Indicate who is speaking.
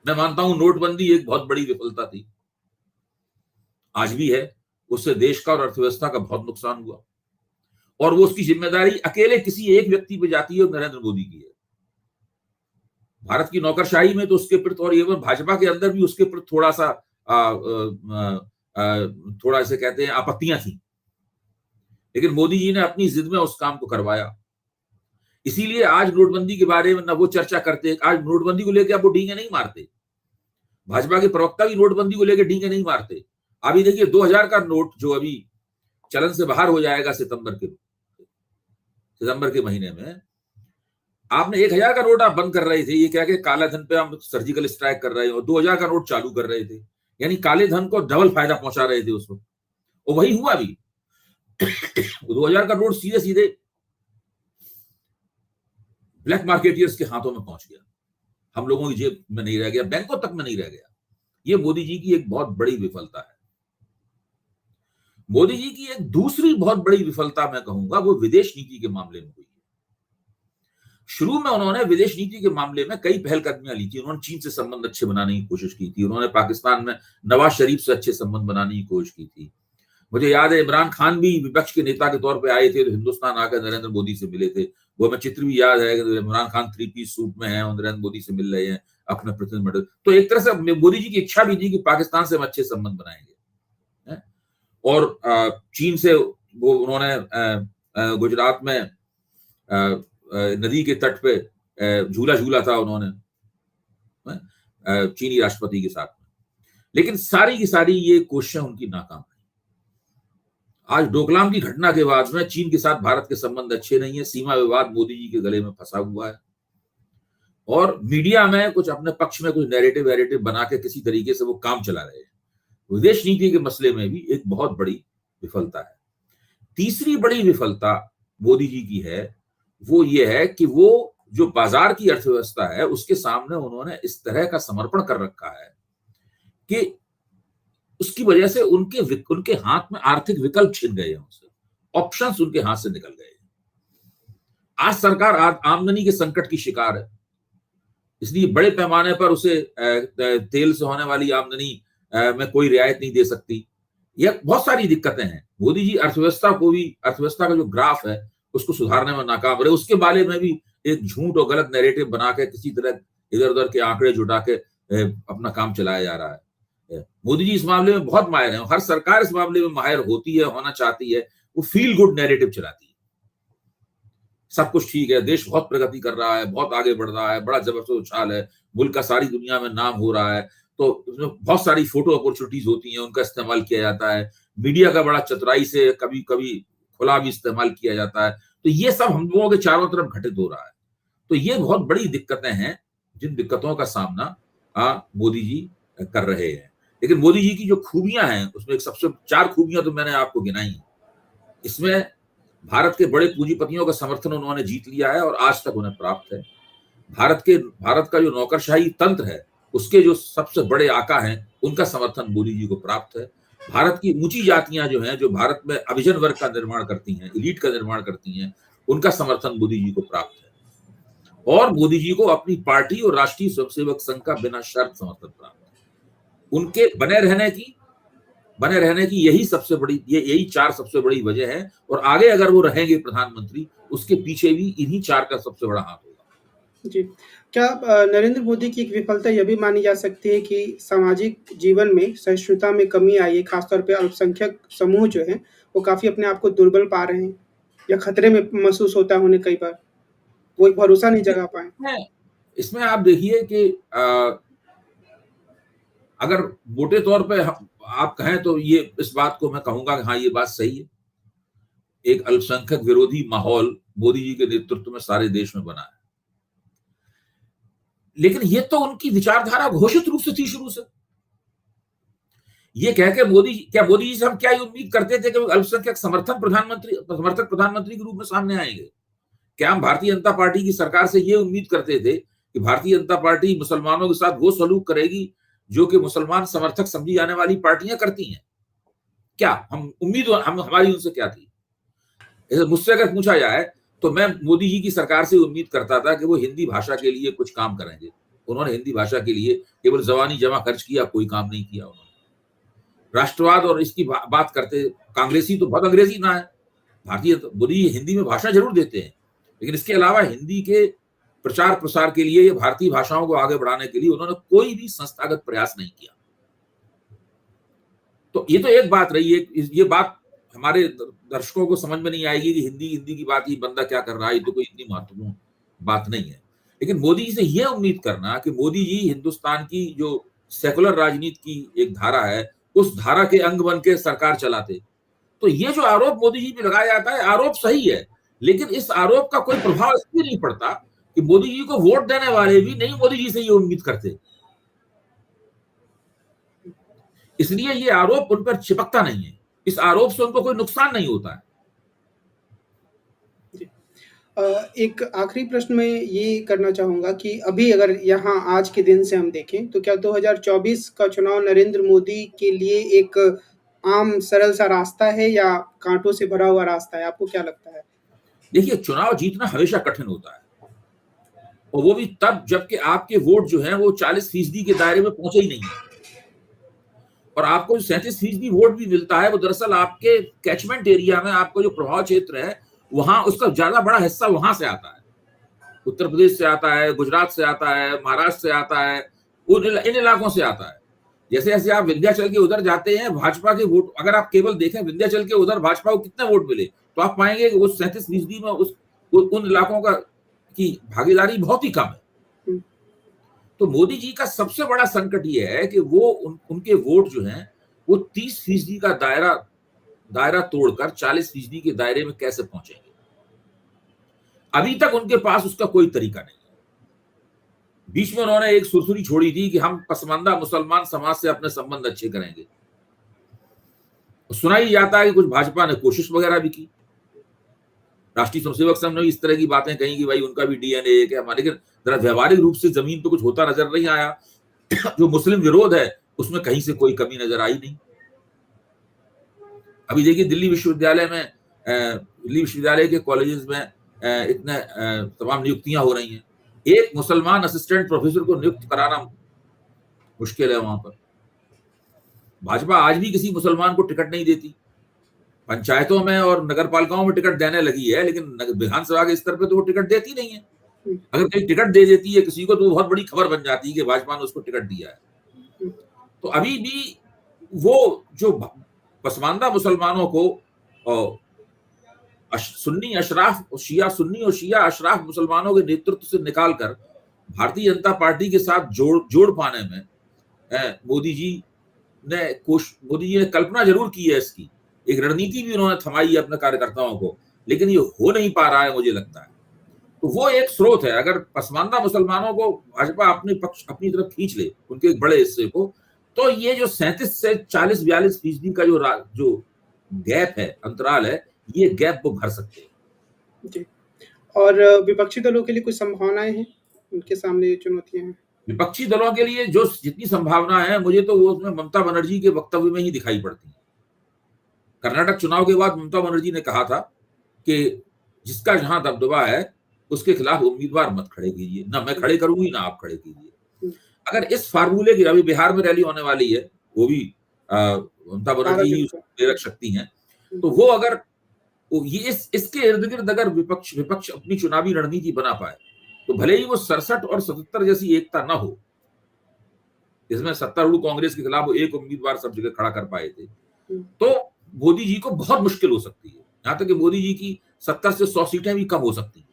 Speaker 1: मैं मानता हूं नोटबंदी एक बहुत बड़ी विफलता थी, आज भी है। उससे देश का और अर्थव्यवस्था का बहुत नुकसान हुआ, और वो उसकी जिम्मेदारी अकेले किसी एक व्यक्ति पे जाती है, और नरेंद्र मोदी की है। भारत की नौकरशाही में तो उसके प्रति, और एवं भाजपा के अंदर भी उसके प्रति थोड़ा सा थोड़ा इसे कहते हैं आपत्तियां थी, लेकिन मोदी जी ने अपनी जिद में उस काम को करवाया। इसीलिए आज नोटबंदी के बारे में ना वो चर्चा करते, आज नोटबंदी को लेकर वो डींगे नहीं मारते, भाजपा के प्रवक्ता भी नोटबंदी को लेकर डींगे नहीं मारते। अभी देखिए 2000 का नोट जो अभी चलन से बाहर हो जाएगा सितंबर के महीने में, आपने 1000 का नोट आप बंद कर रहे थे, ये क्या कि काला धन पे हम सर्जिकल स्ट्राइक कर रहे हैं, और 2000 का नोट चालू कर रहे थे, यानी काले धन को डबल फायदा पहुंचा रहे थे उस वक्त, और वही हुआ भी। 2000 का नोट सीधे सीधे ब्लैक मार्केटियर्स के हाथों में पहुंच गया, हम लोगों की जेब में नहीं रह गया, बैंकों तक में नहीं रह गया। ये मोदी जी की एक बहुत बड़ी विफलता है। मोदी जी की एक दूसरी बहुत बड़ी विफलता मैं कहूंगा, वो विदेश नीति के मामले में हुई है। शुरू में उन्होंने विदेश नीति के मामले में कई पहलकदमियां ली थी। उन्होंने चीन से संबंध अच्छे बनाने की कोशिश की थी, उन्होंने पाकिस्तान में नवाज शरीफ से अच्छे संबंध बनाने की कोशिश की थी। मुझे याद है इमरान खान भी विपक्ष के नेता के तौर पे आए थे, तो हिंदुस्तान आकर नरेंद्र मोदी से मिले थे। वो हमें चित्र भी याद है कि इमरान खान 3 पीस सूट में है और नरेंद्र मोदी से मिल रहे हैं अपने प्रतिनिधिमंडल। तो एक तरह से मोदी जी की इच्छा भी थी कि पाकिस्तान से हम अच्छे संबंध बनाएंगे। और चीन से वो उन्होंने गुजरात में नदी के तट पे झूला झूला था उन्होंने चीनी राष्ट्रपति के साथ में, लेकिन सारी की सारी ये कोशिशें उनकी नाकाम रही। आज डोकलाम की घटना के बाद में चीन के साथ भारत के संबंध अच्छे नहीं है, सीमा विवाद मोदी जी के गले में फंसा हुआ है, और मीडिया में कुछ अपने पक्ष में कुछ नैरेटिव वैरेटिव बना के किसी तरीके से वो काम चला रहे हैं। विदेश नीति के मसले में भी एक बहुत बड़ी विफलता है। तीसरी बड़ी विफलता मोदी जी की है वो ये है कि वो जो बाजार की अर्थव्यवस्था है उसके सामने उन्होंने इस तरह का समर्पण कर रखा है कि उसकी वजह से उनके हाथ में आर्थिक विकल्प छिन गए हैं, उनसे ऑप्शंस उनके हाथ से निकल गए हैं। आज सरकार आमदनी के संकट की शिकार है, इसलिए बड़े पैमाने पर उसे तेल से होने वाली आमदनी में कोई रियायत नहीं दे सकती। यह बहुत सारी दिक्कतें हैं। मोदी जी अर्थव्यवस्था का जो ग्राफ है उसको सुधारने में नाकाम रहे। उसके बारे में भी एक झूठ और गलत नैरेटिव बना के किसी तरह इधर उधर के आंकड़े जुटा के अपना काम चलाया जा रहा है। मोदी जी इस मामले में बहुत माहिर हैं, हर सरकार इस मामले में माहिर होती है, होना चाहती है। वो फील गुड नैरेटिव चलाती है, सब कुछ ठीक है, देश बहुत प्रगति कर रहा है, बहुत आगे बढ़ रहा है, बड़ा जबरदस्त उछाल है, मुल्क का सारी दुनिया में नाम हो रहा है। तो उसमें बहुत सारी फोटो अपॉर्चुनिटीज होती हैं, उनका इस्तेमाल किया जाता है। मीडिया का बड़ा चतुराई से कभी कभी खुला भी इस्तेमाल किया जाता है। तो ये सब हम लोगों के चारों तरफ घटित हो रहा है। तो ये बहुत बड़ी दिक्कतें हैं, जिन दिक्कतों का सामना मोदी जी कर रहे हैं। लेकिन मोदी जी की जो खूबियां हैं उसमें एक सबसे 4 खूबियां तो मैंने आपको गिनाई हैं। इसमें भारत के बड़े पूंजीपतियों का समर्थन उन्होंने जीत लिया है और आज तक उन्हें प्राप्त है। भारत का जो नौकरशाही तंत्र है उसके जो सबसे बड़े आका हैं उनका समर्थन मोदी जी को प्राप्त है। भारत की ऊंची जातियां जो हैं, जो भारत में अभिजन वर्ग का निर्माण करती हैं, एलीट का निर्माण करती हैं, उनका समर्थन मोदी जी को प्राप्त है। और मोदी जी को अपनी पार्टी और राष्ट्रीय स्वयंसेवक संघ का बिना शर्त समर्थन प्राप्त है। उनके बने रहने की यही 4 सबसे बड़ी वजह है। और आगे अगर वो रहेंगे प्रधानमंत्री, उसके पीछे भी इन्हीं 4 का सबसे बड़ा हाथ होगा।
Speaker 2: जी, क्या नरेंद्र मोदी की एक विफलता यह भी मानी जा सकती है कि सामाजिक जीवन में सहिष्णुता में कमी आई है, खासतौर पे अल्पसंख्यक समूह जो हैं वो काफी अपने आप को दुर्बल पा रहे हैं या खतरे में महसूस होता है उन्हें, कई बार वो एक भरोसा नहीं जगा पाए।
Speaker 1: इसमें आप देखिए कि अगर मोटे तौर पे आप कहें तो ये इस बात को मैं कहूंगा कि हाँ, ये बात सही है। एक अल्पसंख्यक विरोधी माहौल मोदी जी के नेतृत्व में सारे देश में बना है, लेकिन ये तो उनकी विचारधारा घोषित रूप से थी शुरू से। ये कह के मोदी जी से हम क्या उम्मीद करते थे कि अल्पसंख्यक समर्थक प्रधानमंत्री के रूप में सामने आएंगे? क्या हम भारतीय जनता पार्टी की सरकार से ये उम्मीद करते थे कि भारतीय जनता पार्टी मुसलमानों के साथ वो सलूक करेगी जो कि मुसलमान समर्थक समझी जाने वाली पार्टियां करती हैं? क्या हमारी उनसे क्या थी? मुझसे अगर पूछा जाए तो मैं मोदी जी की सरकार से उम्मीद करता था कि वो हिंदी भाषा के लिए कुछ काम करेंगे, उन्होंने हिंदी भाषा के लिए केवल जवानी जमा खर्च किया, कोई काम नहीं किया उन्होंने। राष्ट्रवाद और इसकी बात करते, कांग्रेसी तो बहुत अंग्रेजी ना है, भारतीय तो मोदी हिंदी में भाषण जरूर देते हैं, लेकिन इसके अलावा हिंदी के प्रचार प्रसार के लिए, भारतीय भाषाओं को आगे बढ़ाने के लिए उन्होंने कोई भी संस्थागत प्रयास नहीं किया। तो ये तो एक बात रही है। ये बात हमारे दर्शकों को समझ में नहीं आएगी कि हिंदी हिंदी की बात, ये बंदा क्या कर रहा है, ये तो कोई इतनी महत्वपूर्ण बात नहीं है। लेकिन मोदी जी से यह उम्मीद करना कि मोदी जी हिंदुस्तान की जो सेकुलर राजनीति की एक धारा है, उस धारा के अंग बन के सरकार चलाते, तो ये जो आरोप मोदी जी पे लगाया जाता है, आरोप सही है, लेकिन इस आरोप का कोई प्रभाव इसलिए नहीं पड़ता कि मोदी जी को वोट देने वाले भी नहीं मोदी जी से ये उम्मीद करते, इसलिए ये आरोप उन पर चिपकता नहीं है। इस आरोप से उनको कोई नुकसान नहीं होता है।
Speaker 2: एक आखिरी प्रश्न मैं ये करना चाहूँगा कि अभी अगर यहाँ आज के दिन से हम देखें, तो क्या 2024 का चुनाव नरेंद्र मोदी के लिए एक आम सरल सा रास्ता है या कांटों से भरा हुआ रास्ता है? आपको क्या लगता है?
Speaker 1: देखिए, चुनाव जीतना हमेशा कठिन होता है, और वो भी तब जबकि आपके वोट जो हैं वो 40% के दायरे में पहुंचे ही नहीं है, और आपको 37% वोट भी मिलता है, वो दरअसल आपके कैचमेंट एरिया में, आपको जो प्रभाव क्षेत्र है वहां, उसका ज्यादा बड़ा हिस्सा वहां से आता है। उत्तर प्रदेश से आता है, गुजरात से आता है, महाराष्ट्र से आता है, इन इलाकों से आता है। जैसे जैसे आप विंध्याचल के उधर जाते हैं, भाजपा के वोट, अगर आप केवल देखें विंध्याचल के उधर भाजपा को कितने वोट मिले, तो आप पाएंगे कि वो 37% में उन इलाकों का की भागीदारी बहुत ही कम है। तो मोदी जी का सबसे बड़ा संकट ये है कि वो उनके वोट जो हैं वो 30% का दायरा तोड़कर 40% के दायरे में कैसे पहुंचेंगे। अभी तक उनके पास उसका कोई तरीका नहीं है। बीच में उन्होंने एक सुरसुरी छोड़ी थी कि हम पसमानदा मुसलमान समाज से अपने संबंध अच्छे करेंगे। सुना ही जाता है कि कुछ भाजपा ने कोशिश वगैरह भी की, राष्ट्रीय स्वयंसेवक संघ ने इस तरह की बातें कही कि भाई उनका भी डीएनए है क्या, लेकिन जरा व्यवहारिक रूप से जमीन पे कुछ होता नजर नहीं आया। जो मुस्लिम विरोध है उसमें कहीं से कोई कमी नजर आई नहीं। अभी देखिए दिल्ली विश्वविद्यालय के कॉलेजेस में इतने तमाम नियुक्तियां हो रही हैं, एक मुसलमान असिस्टेंट प्रोफेसर को नियुक्त कराना मुश्किल है वहां पर। भाजपा आज भी किसी मुसलमान को टिकट नहीं देती, पंचायतों में और नगर पालिकाओं में टिकट देने लगी है, लेकिन विधानसभा के स्तर पे तो वो टिकट देती नहीं है। अगर कहीं टिकट दे देती है किसी को तो बहुत बड़ी खबर बन जाती है कि भाजपा ने उसको टिकट दिया है। तो अभी भी वो जो पसमानदा मुसलमानों को सुन्नी अशराफ शिया सुन्नी और शिया अशराफ मुसलमानों के नेतृत्व से निकालकर भारतीय जनता पार्टी के साथ जोड़ पाने में मोदी जी ने कल्पना जरूर की है, इसकी एक रणनीति भी उन्होंने थमाई है अपने कार्यकर्ताओं को, लेकिन ये हो नहीं पा रहा है मुझे लगता है। तो वो एक स्रोत है, अगर पसमानदा मुसलमानों को भाजपा अपनी तरफ खींच ले, उनके एक बड़े हिस्से को, तो ये जो 37 से 40-42% का जो गैप है, अंतराल है, ये गैप वो भर सकते हैं।
Speaker 2: जी। और विपक्षी दलों के लिए कुछ संभावनाएं हैं, उनके सामने ये चुनौतियां हैं?
Speaker 1: विपक्षी दलों के लिए जो जितनी संभावना है, मुझे तो वो उसमें ममता बनर्जी के वक्तव्य में ही दिखाई पड़ती है। कर्नाटक चुनाव के बाद ममता बनर्जी ने कहा था कि जिसका जहां दबदबा है उसके खिलाफ उम्मीदवार मत खड़े कीजिए, ना मैं खड़े करूंगी ना आप खड़े कीजिए। अगर इस फार्मूले की, अभी बिहार में रैली होने वाली है, वो भी ममता बनर्जी ही प्रेरक शक्ति हैं, तो वो अगर ये इसके इर्द गिर्द अगर विपक्ष अपनी चुनावी रणनीति बना पाए, तो भले ही वो 67 और 77 जैसी एकता ना हो, इसमें सत्तारूढ़ कांग्रेस के खिलाफ वो एक उम्मीदवार सब जगह खड़ा कर पाए थे, तो मोदी जी को बहुत मुश्किल हो सकती है। यहां तक कि मोदी जी की 70 से 100 सीटें भी कम हो सकती हैं।